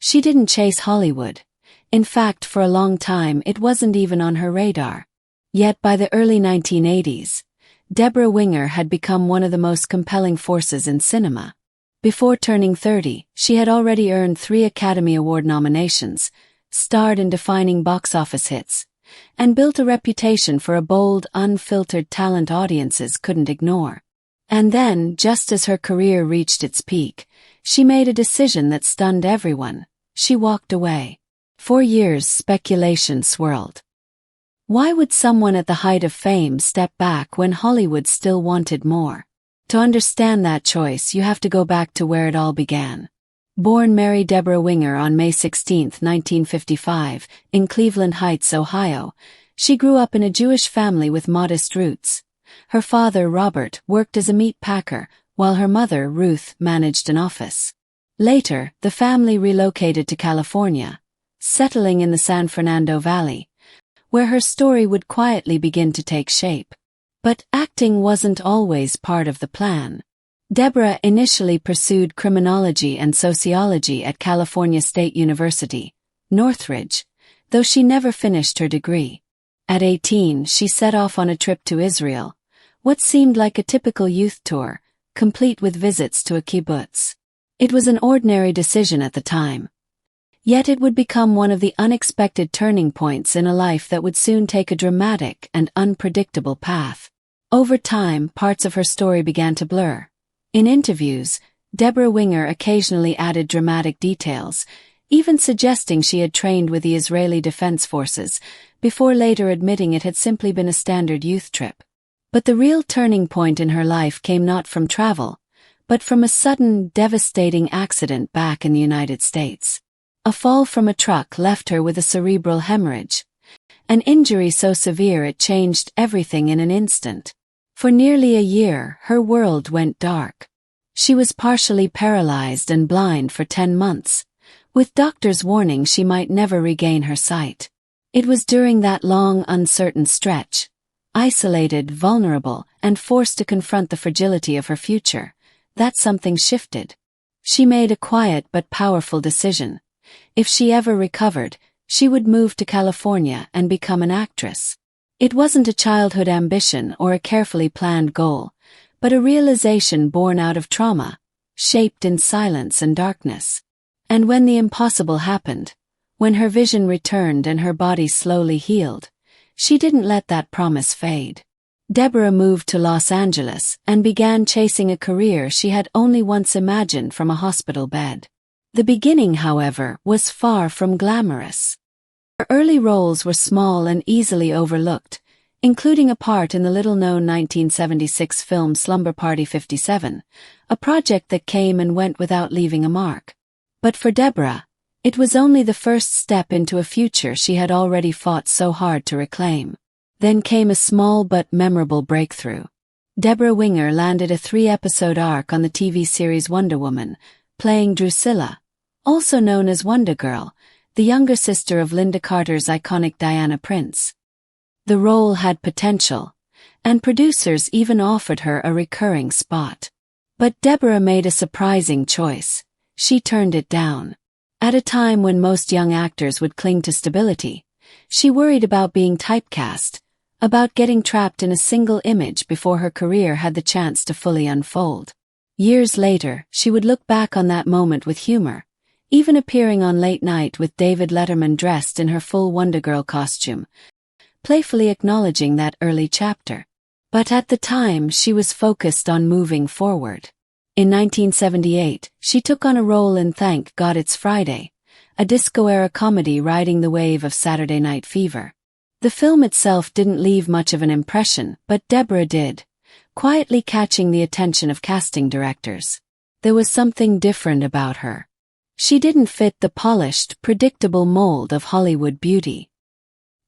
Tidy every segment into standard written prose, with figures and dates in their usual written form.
She didn't chase Hollywood. In fact, for a long time it wasn't even on her radar. Yet by the early 1980s, Deborah Winger had become one of the most compelling forces in cinema. Before turning 30, she had already earned 3 Academy Award nominations, starred in defining box office hits, and built a reputation for a bold, unfiltered talent audiences couldn't ignore. And then, just as her career reached its peak, she made a decision that stunned everyone. She walked away. For years, speculation swirled. Why would someone at the height of fame step back when Hollywood still wanted more? To understand that choice, you have to go back to where it all began. Born Mary Deborah Winger on May 16, 1955, in Cleveland Heights, Ohio, she grew up in a Jewish family with modest roots. Her father, Robert, worked as a meat packer, while her mother, Ruth, managed an office. Later, the family relocated to California, settling in the San Fernando Valley, where her story would quietly begin to take shape. But acting wasn't always part of the plan. Deborah initially pursued criminology and sociology at California State University, Northridge, though she never finished her degree. At 18, she set off on a trip to Israel, what seemed like a typical youth tour, complete with visits to a kibbutz. It was an ordinary decision at the time. Yet it would become one of the unexpected turning points in a life that would soon take a dramatic and unpredictable path. Over time, parts of her story began to blur. In interviews, Deborah Winger occasionally added dramatic details, even suggesting she had trained with the Israeli Defense Forces, before later admitting it had simply been a standard youth trip. But the real turning point in her life came not from travel, but from a sudden, devastating accident back in the United States. A fall from a truck left her with a cerebral hemorrhage, an injury so severe it changed everything in an instant. For nearly a year, her world went dark. She was partially paralyzed and blind for 10 months, with doctors warning she might never regain her sight. It was during that long, uncertain stretch, isolated, vulnerable, and forced to confront the fragility of her future, that something shifted. She made a quiet but powerful decision. If she ever recovered, she would move to California and become an actress. It wasn't a childhood ambition or a carefully planned goal, but a realization born out of trauma, shaped in silence and darkness. And when the impossible happened, when her vision returned and her body slowly healed, she didn't let that promise fade. Deborah moved to Los Angeles and began chasing a career she had only once imagined from a hospital bed. The beginning, however, was far from glamorous. Her early roles were small and easily overlooked, including a part in the little-known 1976 film Slumber Party 57, a project that came and went without leaving a mark. But for Deborah, it was only the first step into a future she had already fought so hard to reclaim. Then came a small but memorable breakthrough. Deborah Winger landed a 3-episode arc on the TV series Wonder Woman, playing Drusilla, also known as Wonder Girl, the younger sister of Linda Carter's iconic Diana Prince. The role had potential, and producers even offered her a recurring spot. But Deborah made a surprising choice. She turned it down. At a time when most young actors would cling to stability, she worried about being typecast, about getting trapped in a single image before her career had the chance to fully unfold. Years later, she would look back on that moment with humor, even appearing on Late Night with David Letterman dressed in her full Wonder Girl costume, playfully acknowledging that early chapter. But at the time, she was focused on moving forward. In 1978, she took on a role in Thank God It's Friday, a disco-era comedy riding the wave of Saturday Night Fever. The film itself didn't leave much of an impression, but Deborah did, quietly catching the attention of casting directors. There was something different about her. She didn't fit the polished, predictable mold of Hollywood beauty.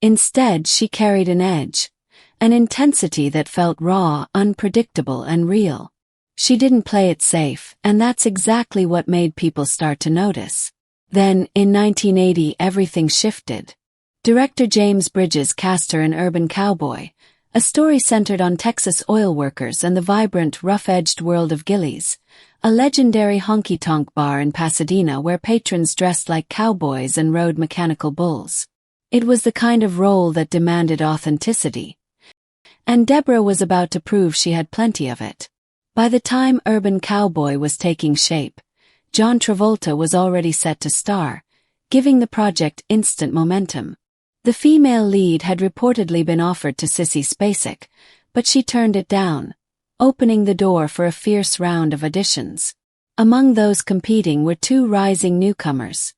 Instead, she carried an edge, an intensity that felt raw, unpredictable, and real. She didn't play it safe, and that's exactly what made people start to notice. Then, in 1980, everything shifted. Director James Bridges cast her in Urban Cowboy, a story centered on Texas oil workers and the vibrant, rough-edged world of Gillies, a legendary honky-tonk bar in Pasadena where patrons dressed like cowboys and rode mechanical bulls. It was the kind of role that demanded authenticity, and Deborah was about to prove she had plenty of it. By the time Urban Cowboy was taking shape, John Travolta was already set to star, giving the project instant momentum. The female lead had reportedly been offered to Sissy Spacek, but she turned it down, opening the door for a fierce round of auditions. Among those competing were two rising newcomers,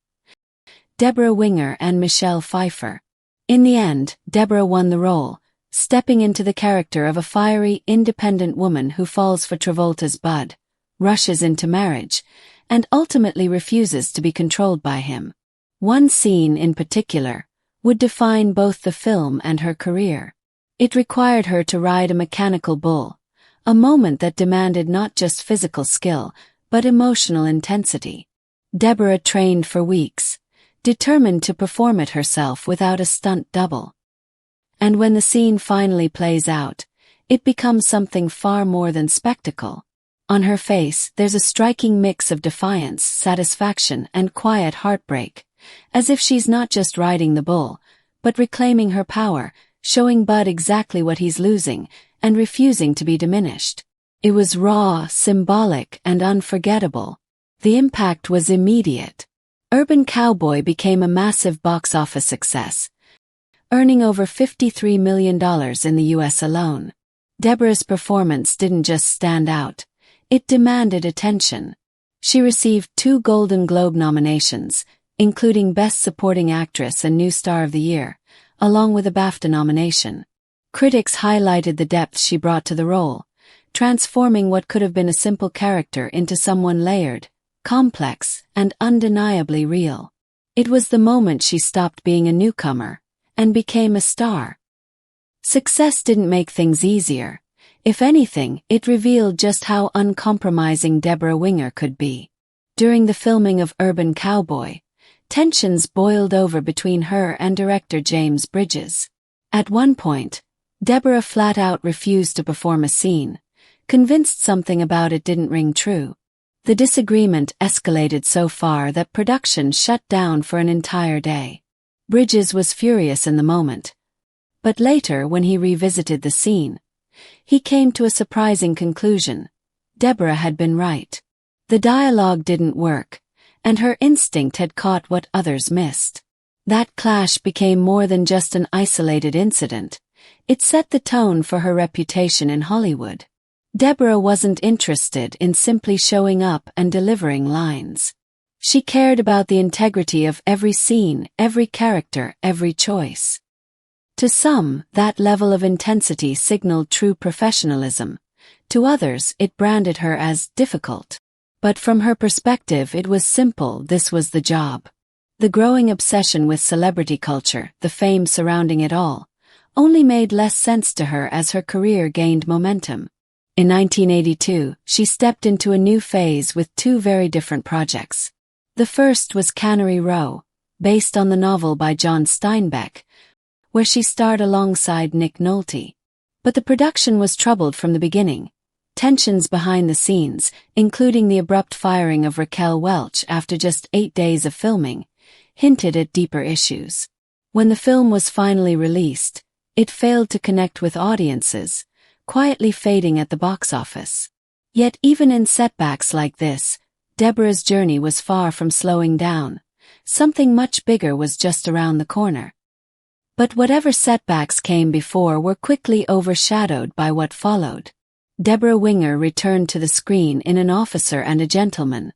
Debra Winger and Michelle Pfeiffer. In the end, Deborah won the role, stepping into the character of a fiery, independent woman who falls for Travolta's bud, rushes into marriage, and ultimately refuses to be controlled by him. One scene in particular would define both the film and her career. It required her to ride a mechanical bull, a moment that demanded not just physical skill, but emotional intensity. Deborah trained for weeks, determined to perform it herself without a stunt double. And when the scene finally plays out, it becomes something far more than spectacle. On her face, there's a striking mix of defiance, satisfaction, and quiet heartbreak, as if she's not just riding the bull, but reclaiming her power, showing Bud exactly what he's losing, and refusing to be diminished. It was raw, symbolic, and unforgettable. The impact was immediate. Urban Cowboy became a massive box office success, earning over $53 million in the US alone. Deborah's performance didn't just stand out, it demanded attention. She received 2 Golden Globe nominations, including Best Supporting Actress and New Star of the Year, along with a BAFTA nomination. Critics highlighted the depth she brought to the role, transforming what could have been a simple character into someone layered, complex, and undeniably real. It was the moment she stopped being a newcomer and became a star. Success didn't make things easier. If anything, it revealed just how uncompromising Debra Winger could be. During the filming of Urban Cowboy, tensions boiled over between her and director James Bridges. At one point, Deborah flat out refused to perform a scene, convinced something about it didn't ring true. The disagreement escalated so far that production shut down for an entire day. Bridges was furious in the moment, but later when he revisited the scene, he came to a surprising conclusion. Deborah had been right. The dialogue didn't work, and her instinct had caught what others missed. That clash became more than just an isolated incident. It set the tone for her reputation in Hollywood. Deborah wasn't interested in simply showing up and delivering lines. She cared about the integrity of every scene, every character, every choice. To some, that level of intensity signaled true professionalism. To others, it branded her as difficult. But from her perspective, it was simple: this was the job. The growing obsession with celebrity culture, the fame surrounding it all, only made less sense to her as her career gained momentum. In 1982, she stepped into a new phase with 2 very different projects. The first was Cannery Row, based on the novel by John Steinbeck, where she starred alongside Nick Nolte. But the production was troubled from the beginning. Tensions behind the scenes, including the abrupt firing of Raquel Welch after just 8 days of filming, hinted at deeper issues. When the film was finally released, it failed to connect with audiences, quietly fading at the box office. Yet even in setbacks like this, Deborah's journey was far from slowing down. Something much bigger was just around the corner. But whatever setbacks came before were quickly overshadowed by what followed. Debra Winger returned to the screen in An Officer and a Gentleman,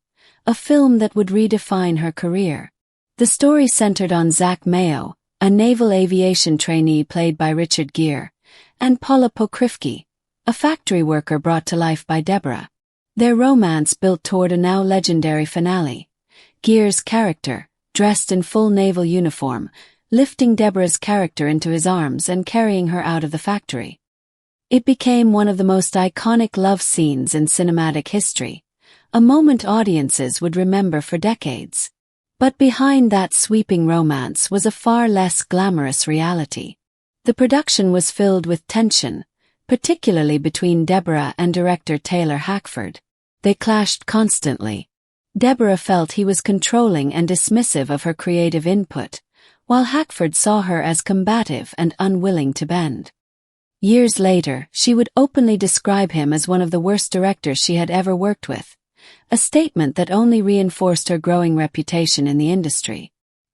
a film that would redefine her career. The story centered on Zach Mayo, a naval aviation trainee played by Richard Gere, and Paula Pokrivki, a factory worker brought to life by Deborah. Their romance built toward a now legendary finale. Gere's character, dressed in full naval uniform, lifting Deborah's character into his arms and carrying her out of the factory. It became one of the most iconic love scenes in cinematic history, a moment audiences would remember for decades. But behind that sweeping romance was a far less glamorous reality. The production was filled with tension, particularly between Deborah and director Taylor Hackford. They clashed constantly. Deborah felt he was controlling and dismissive of her creative input, while Hackford saw her as combative and unwilling to bend. Years later, she would openly describe him as one of the worst directors she had ever worked with, a statement that only reinforced her growing reputation in the industry.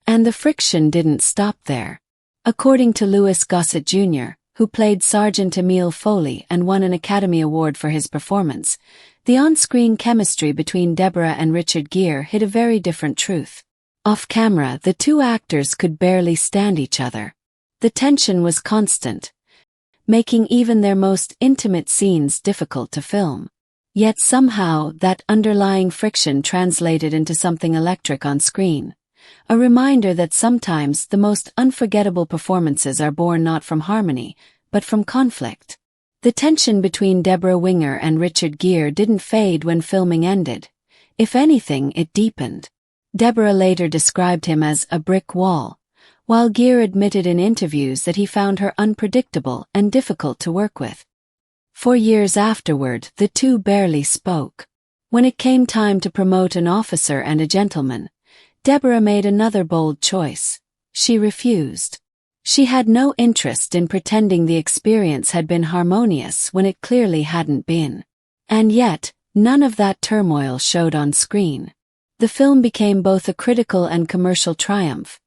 And the friction didn't stop there. According to Louis Gossett Jr., who played Sergeant Emile Foley and won an Academy Award for his performance, the on-screen chemistry between Deborah and Richard Gere hid a very different truth. Off-camera, the two actors could barely stand each other. The tension was constant, making even their most intimate scenes difficult to film. Yet somehow, that underlying friction translated into something electric on screen. A reminder that sometimes the most unforgettable performances are born not from harmony, but from conflict. The tension between Deborah Winger and Richard Gere didn't fade when filming ended. If anything, it deepened. Deborah later described him as a brick wall, while Gere admitted in interviews that he found her unpredictable and difficult to work with. For years afterward, the two barely spoke. When it came time to promote an officer and a gentleman, Deborah made another bold choice. She refused. She had no interest in pretending the experience had been harmonious when it clearly hadn't been. And yet, none of that turmoil showed on screen. The film became both a critical and commercial triumph,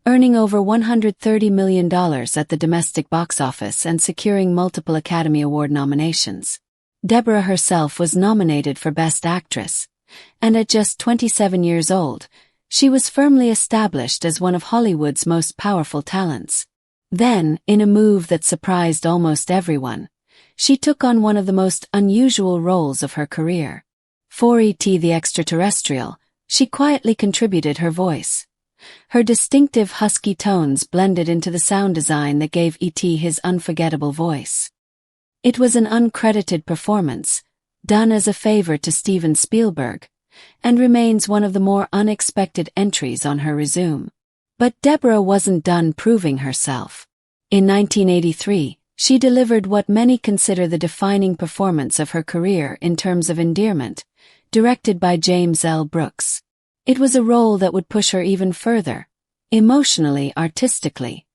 earning over $130 million at the domestic box office and securing multiple Academy Award nominations. Deborah herself was nominated for Best Actress, and at just 27 years old, she was firmly established as one of Hollywood's most powerful talents. Then, in a move that surprised almost everyone, she took on one of the most unusual roles of her career. For E.T. the Extraterrestrial, she quietly contributed her voice. Her distinctive husky tones blended into the sound design that gave E.T. his unforgettable voice. It was an uncredited performance, done as a favor to Steven Spielberg, and remains one of the more unexpected entries on her resume. But Deborah wasn't done proving herself. In 1983, she delivered what many consider the defining performance of her career in terms of endearment, directed by James L. Brooks. It was a role that would push her even further, emotionally, artistically,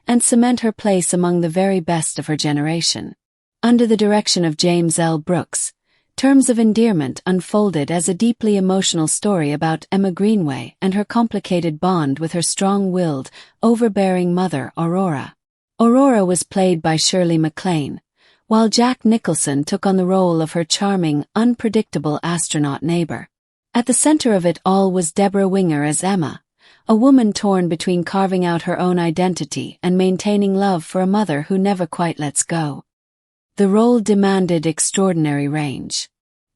and cement her place among the very best of her generation. Under the direction of James L. Brooks, Terms of Endearment unfolded as a deeply emotional story about Emma Greenway and her complicated bond with her strong-willed, overbearing mother, Aurora. Aurora was played by Shirley MacLaine, while Jack Nicholson took on the role of her charming, unpredictable astronaut neighbor. At the center of it all was Debra Winger as Emma, a woman torn between carving out her own identity and maintaining love for a mother who never quite lets go. The role demanded extraordinary range.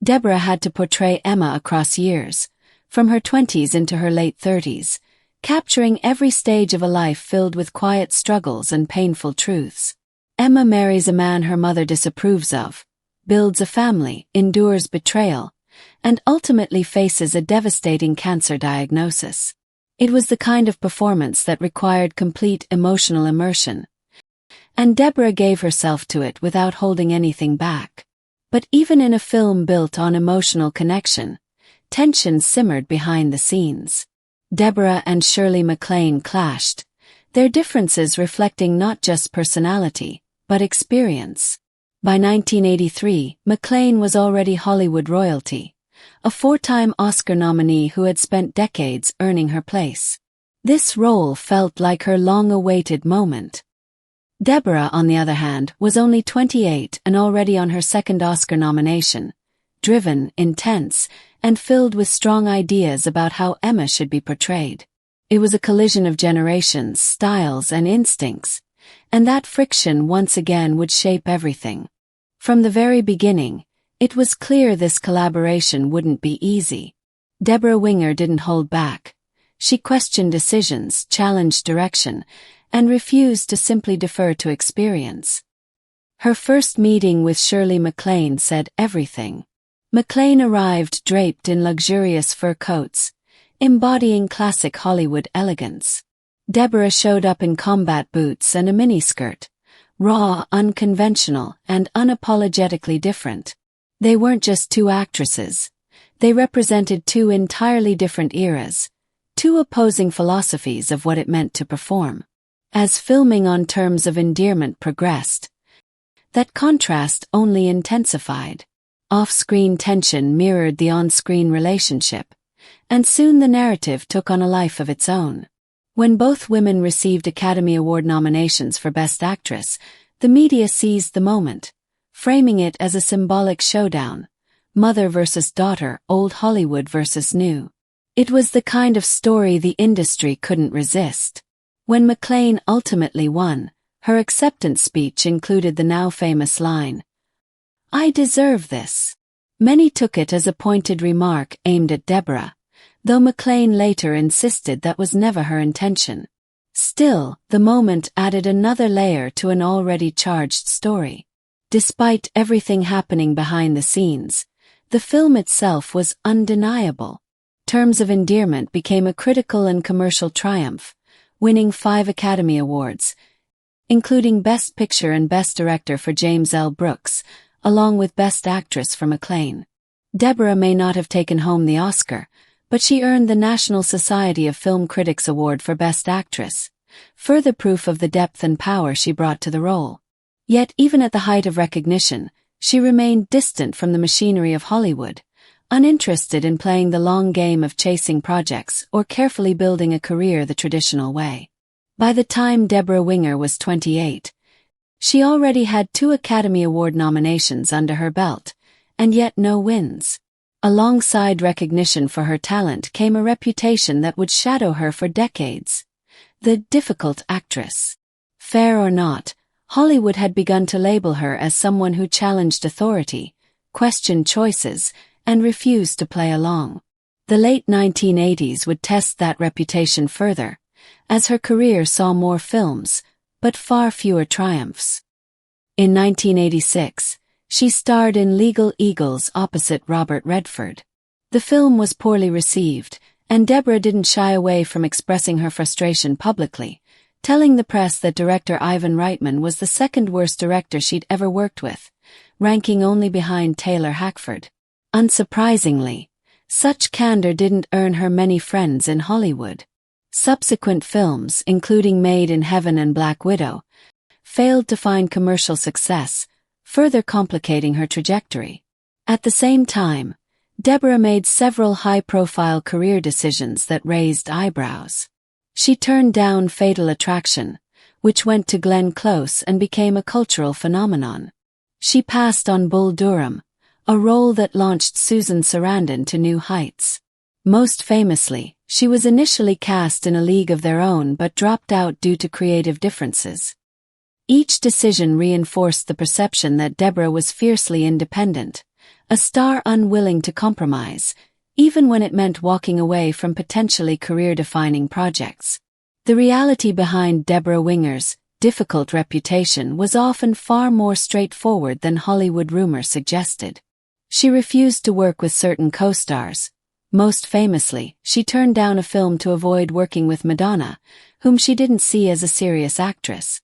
Deborah had to portray Emma across years, from her 20s into her late 30s, capturing every stage of a life filled with quiet struggles and painful truths. Emma marries a man her mother disapproves of, builds a family, endures betrayal, and ultimately faces a devastating cancer diagnosis. It was the kind of performance that required complete emotional immersion, and Deborah gave herself to it without holding anything back. But even in a film built on emotional connection, tension simmered behind the scenes. Deborah and Shirley MacLaine clashed, their differences reflecting not just personality, but experience. By 1983, MacLaine was already Hollywood royalty, a 4-time Oscar nominee who had spent decades earning her place. This role felt like her long-awaited moment. Deborah, on the other hand, was only 28 and already on her second Oscar nomination, driven, intense, and filled with strong ideas about how Emma should be portrayed. It was a collision of generations, styles, and instincts, and that friction once again would shape everything. From the very beginning, it was clear this collaboration wouldn't be easy. Debra Winger didn't hold back. She questioned decisions, challenged direction, and refused to simply defer to experience. Her first meeting with Shirley MacLaine said everything. MacLaine arrived draped in luxurious fur coats, embodying classic Hollywood elegance. Deborah showed up in combat boots and a miniskirt, raw, unconventional, and unapologetically different. They weren't just two actresses. They represented two entirely different eras, two opposing philosophies of what it meant to perform. As filming on Terms of Endearment progressed, that contrast only intensified. Off-screen tension mirrored the on-screen relationship, and soon the narrative took on a life of its own. When both women received Academy Award nominations for Best Actress, the media seized the moment, framing it as a symbolic showdown, mother versus daughter, old Hollywood versus new. It was the kind of story the industry couldn't resist. When MacLaine ultimately won, her acceptance speech included the now famous line, "I deserve this." Many took it as a pointed remark aimed at Deborah, though MacLaine later insisted that was never her intention. Still, the moment added another layer to an already charged story. Despite everything happening behind the scenes, the film itself was undeniable. Terms of Endearment became a critical and commercial triumph, winning 5 Academy Awards, including Best Picture and Best Director for James L. Brooks, along with Best Actress for MacLaine. Deborah may not have taken home the Oscar, but she earned the National Society of Film Critics Award for Best Actress, further proof of the depth and power she brought to the role. Yet even at the height of recognition, she remained distant from the machinery of Hollywood, uninterested in playing the long game of chasing projects or carefully building a career the traditional way. By the time Deborah Winger was 28, she already had 2 Academy Award nominations under her belt, and yet no wins. Alongside recognition for her talent came a reputation that would shadow her for decades: the difficult actress. Fair or not, Hollywood had begun to label her as someone who challenged authority, questioned choices, and refused to play along. The late 1980s would test that reputation further, as her career saw more films, but far fewer triumphs. In 1986, she starred in Legal Eagles opposite Robert Redford. The film was poorly received, and Deborah didn't shy away from expressing her frustration publicly, telling the press that director Ivan Reitman was the second-worst director she'd ever worked with, ranking only behind Taylor Hackford. Unsurprisingly, such candor didn't earn her many friends in Hollywood. Subsequent films, including Made in Heaven and Black Widow, failed to find commercial success, further complicating her trajectory. At the same time, Deborah made several high-profile career decisions that raised eyebrows. She turned down Fatal Attraction, which went to Glenn Close and became a cultural phenomenon. She passed on Bull Durham, a role that launched Susan Sarandon to new heights. Most famously, she was initially cast in A League of Their Own but dropped out due to creative differences. Each decision reinforced the perception that Deborah was fiercely independent, a star unwilling to compromise, even when it meant walking away from potentially career-defining projects. The reality behind Deborah Winger's difficult reputation was often far more straightforward than Hollywood rumor suggested. She refused to work with certain co-stars. Most famously, she turned down a film to avoid working with Madonna, whom she didn't see as a serious actress.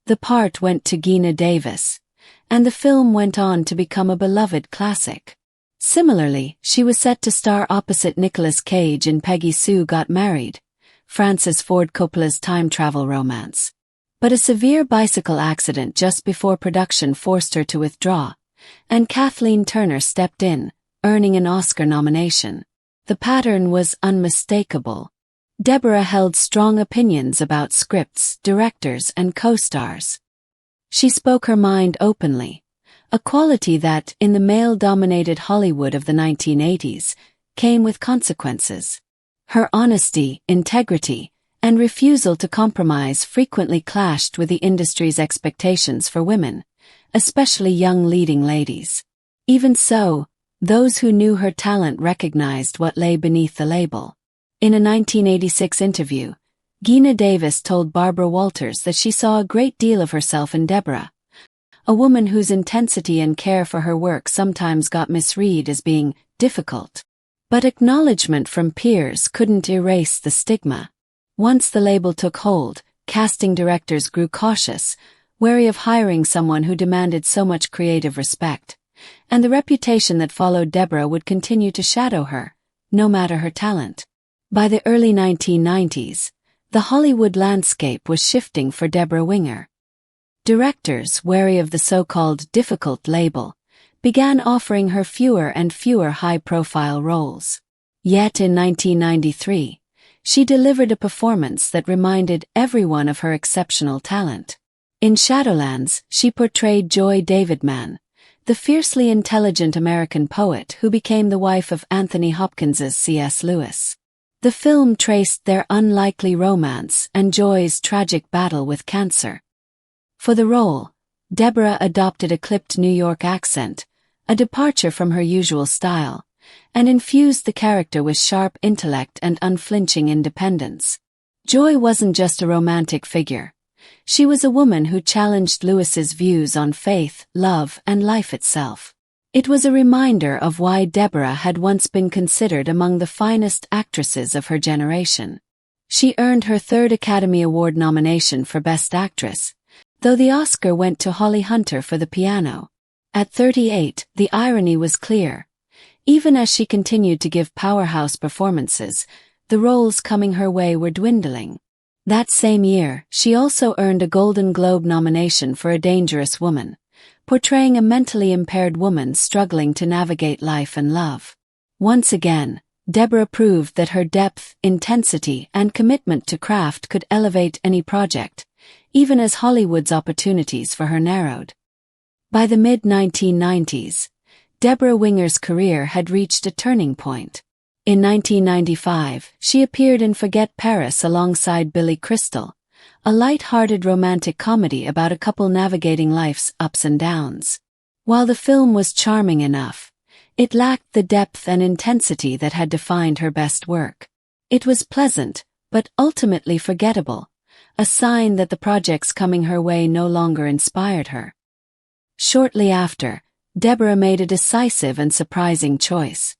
The part went to Geena Davis, and the film went on to become a beloved classic. Similarly, she was set to star opposite Nicolas Cage in Peggy Sue Got Married, Francis Ford Coppola's time travel romance. But a severe bicycle accident just before production forced her to withdraw, and Kathleen Turner stepped in, earning an Oscar nomination. The pattern was unmistakable. Deborah held strong opinions about scripts, directors, and co-stars. She spoke her mind openly, a quality that, in the male-dominated Hollywood of the 1980s, came with consequences. Her honesty, integrity, and refusal to compromise frequently clashed with the industry's expectations for women, especially young leading ladies. Even so, those who knew her talent recognized what lay beneath the label. In a 1986 interview, Geena Davis told Barbara Walters that she saw a great deal of herself in Deborah, a woman whose intensity and care for her work sometimes got misread as being difficult. But acknowledgement from peers couldn't erase the stigma. Once the label took hold, casting directors grew cautious, wary of hiring someone who demanded so much creative respect, and the reputation that followed Deborah would continue to shadow her, no matter her talent. By the early 1990s, the Hollywood landscape was shifting for Deborah Winger. Directors, wary of the so-called difficult label, began offering her fewer and fewer high-profile roles. Yet in 1993, she delivered a performance that reminded everyone of her exceptional talent. In Shadowlands, she portrayed Joy Davidman, the fiercely intelligent American poet who became the wife of Anthony Hopkins's C.S. Lewis. The film traced their unlikely romance and Joy's tragic battle with cancer. For the role, Deborah adopted a clipped New York accent, a departure from her usual style, and infused the character with sharp intellect and unflinching independence. Joy wasn't just a romantic figure. She was a woman who challenged Lewis's views on faith, love, and life itself. It was a reminder of why Deborah had once been considered among the finest actresses of her generation. She earned her third Academy Award nomination for Best Actress, though the Oscar went to Holly Hunter for The Piano. At 38, the irony was clear. Even as she continued to give powerhouse performances, the roles coming her way were dwindling. That same year, she also earned a Golden Globe nomination for A Dangerous Woman, portraying a mentally impaired woman struggling to navigate life and love. Once again, Deborah proved that her depth, intensity, and commitment to craft could elevate any project, even as Hollywood's opportunities for her narrowed. By the mid-1990s, Deborah Winger's career had reached a turning point. In 1995, she appeared in Forget Paris alongside Billy Crystal, a light-hearted romantic comedy about a couple navigating life's ups and downs. While the film was charming enough, it lacked the depth and intensity that had defined her best work. It was pleasant, but ultimately forgettable, a sign that the projects coming her way no longer inspired her. Shortly after, Deborah made a decisive and surprising choice.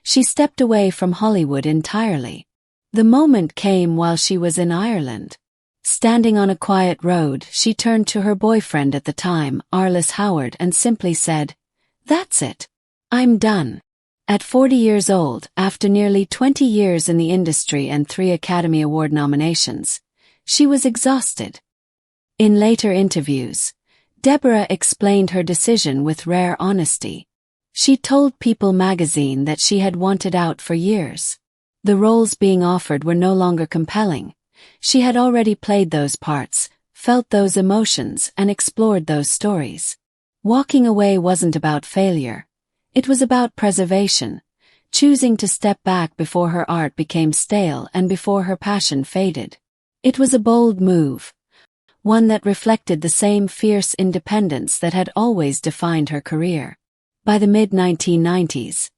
She stepped away from Hollywood entirely. The moment came while she was in Ireland. Standing on a quiet road, she turned to her boyfriend at the time, Arliss Howard, and simply said, "That's it. I'm done." At 40 years old, after nearly 20 years in the industry and 3 Academy Award nominations, she was exhausted. In later interviews, Deborah explained her decision with rare honesty. She told People magazine that she had wanted out for years. The roles being offered were no longer compelling. She had already played those parts, felt those emotions, and explored those stories. Walking away wasn't about failure. It was about preservation, choosing to step back before her art became stale and before her passion faded. It was a bold move, one that reflected the same fierce independence that had always defined her career. By the mid-1990s,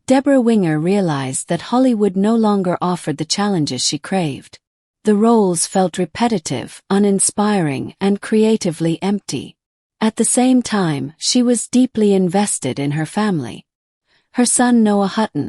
Deborah Winger realized that Hollywood no longer offered the challenges she craved. The roles felt repetitive, uninspiring, and creatively empty. At the same time, she was deeply invested in her family. Her son Noah Hutton,